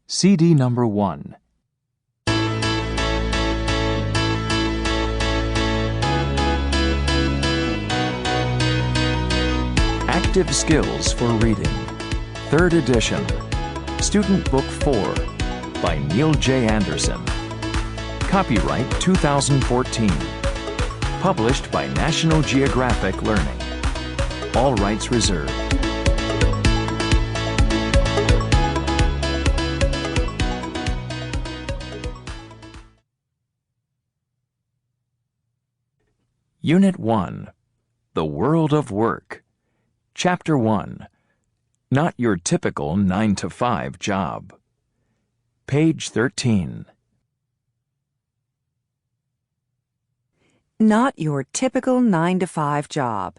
CD number 1. Active Skills for Reading, 3rd edition, Student Book 4, by Neil J. Anderson. Copyright 2014. Published by National Geographic Learning. All rights reserved. Unit 1, The World of Work. Chapter 1, Not Your Typical 9-to-5 Job. Page 13. Not your typical 9-to-5 job.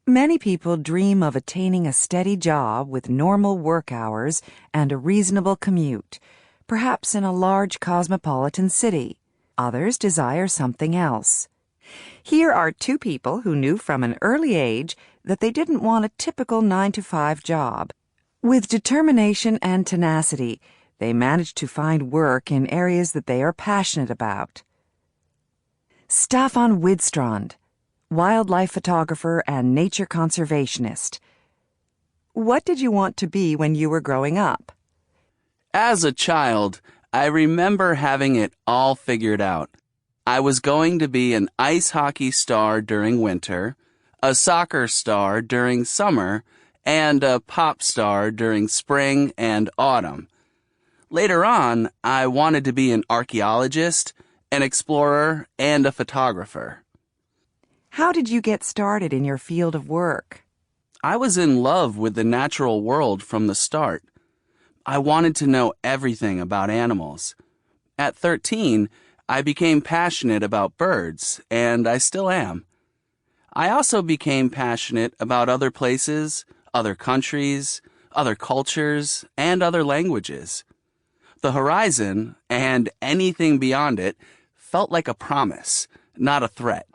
Many people dream of attaining a steady job with normal work hours and a reasonable commute, perhaps in a large cosmopolitan city. Others desire something else. Here are two people who knew from an early age that they didn't want a typical 9-to-5 job. With determination and tenacity, they managed to find work in areas that they are passionate about. Staffan Widstrand, wildlife photographer and nature conservationist. What did you want to be when you were growing up? As a child, I remember having it all figured out. I was going to be an ice hockey star during winter, a soccer star during summer, and a pop star during spring and autumn. Later on, I wanted to be an archaeologist, an explorer, and a photographer. How did you get started in your field of work? I was in love with the natural world from the start. I wanted to know everything about animals. At 13, I became passionate about birds, and I still am. I also became passionate about other places, other countries, other cultures, and other languages. The horizon, and anything beyond it, felt like a promise, not a threat.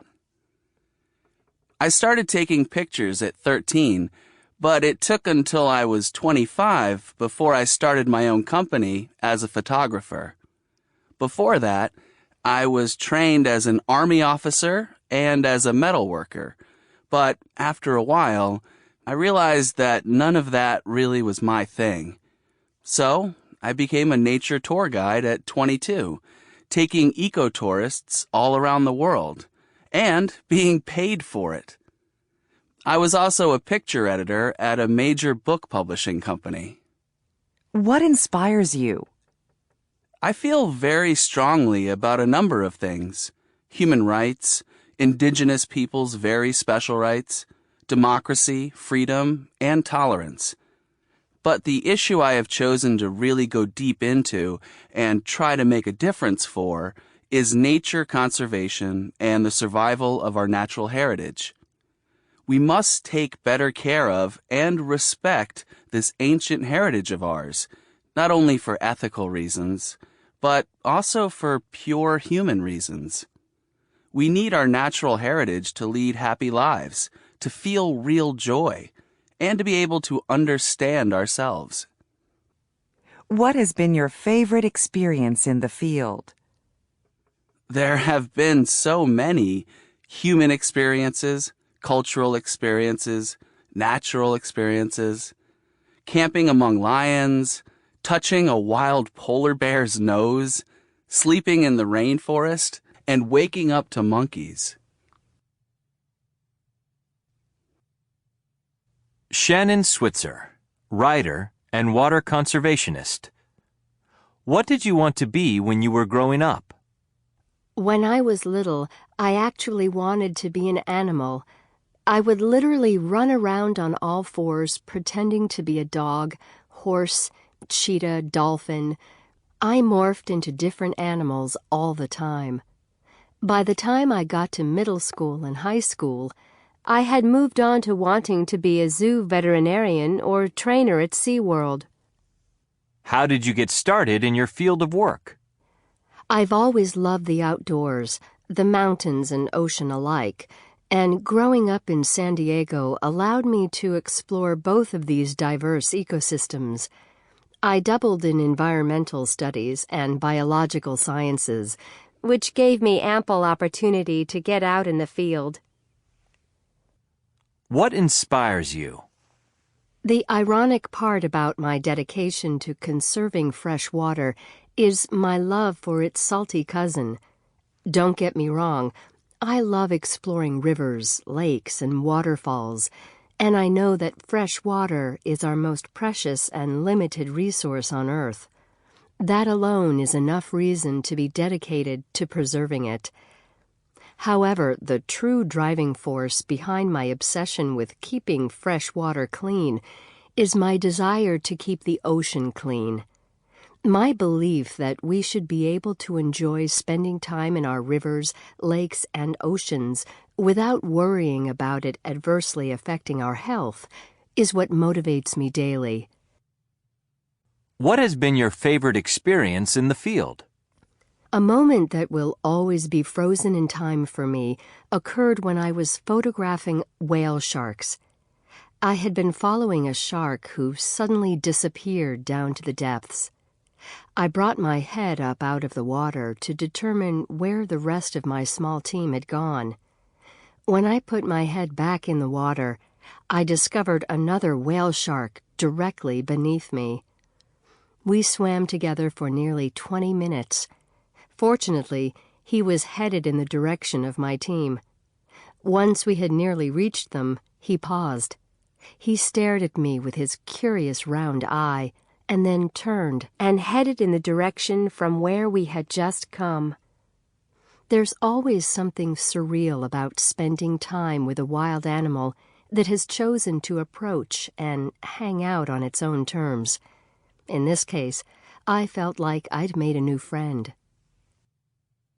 I started taking pictures at 13, but it took until I was 25 before I started my own company as a photographer. Before that, I was trained as an army officer and as a metal worker, but after a while, I realized that none of that really was my thing. So, I became a nature tour guide at 22, taking eco-tourists all around the world, and being paid for it. I was also a picture editor at a major book publishing company. What inspires you? I feel very strongly about a number of things: human rights, indigenous people's very special rights, democracy, freedom, and tolerance. But the issue I have chosen to really go deep into and try to make a difference for is nature conservation and the survival of our natural heritage. We must take better care of and respect this ancient heritage of ours, not only for ethical reasons, but also for pure human reasons. We need our natural heritage to lead happy lives, to feel real joy, and to be able to understand ourselves. What has been your favorite experience in the field? There have been so many human experiences, cultural experiences, natural experiences, camping among lions, touching a wild polar bear's nose, sleeping in the rainforest, and waking up to monkeys. Shannon Switzer, writer and water conservationist. What did you want to be when you were growing up? When I was little, I actually wanted to be an animal. I would literally run around on all fours pretending to be a dog, horse, cheetah, dolphin. I morphed into different animals all the time. By the time I got to middle school and high school, I had moved on to wanting to be a zoo veterinarian or trainer at SeaWorld. How did you get started in your field of work? I've always loved the outdoors, the mountains and ocean alike, and growing up in San Diego allowed me to explore both of these diverse ecosystems. I doubled in environmental studies and biological sciences, which gave me ample opportunity to get out in the field. What inspires you? The ironic part about my dedication to conserving fresh water is my love for its salty cousin. Don't get me wrong, I love exploring rivers, lakes, and waterfalls, and I know that fresh water is our most precious and limited resource on Earth. That alone is enough reason to be dedicated to preserving it. However, the true driving force behind my obsession with keeping fresh water clean is my desire to keep the ocean clean. My belief that we should be able to enjoy spending time in our rivers, lakes, and oceans without worrying about it adversely affecting our health is what motivates me daily. What has been your favorite experience in the field? A moment that will always be frozen in time for me occurred when I was photographing whale sharks. I had been following a shark who suddenly disappeared down to the depths. I brought my head up out of the water to determine where the rest of my small team had gone. When I put my head back in the water, I discovered another whale shark directly beneath me. We swam together for nearly 20 minutes. Fortunately, he was headed in the direction of my team. Once we had nearly reached them, he paused. He stared at me with his curious round eye, and then turned and headed in the direction from where we had just come. There's always something surreal about spending time with a wild animal that has chosen to approach and hang out on its own terms. In this case, I felt like I'd made a new friend.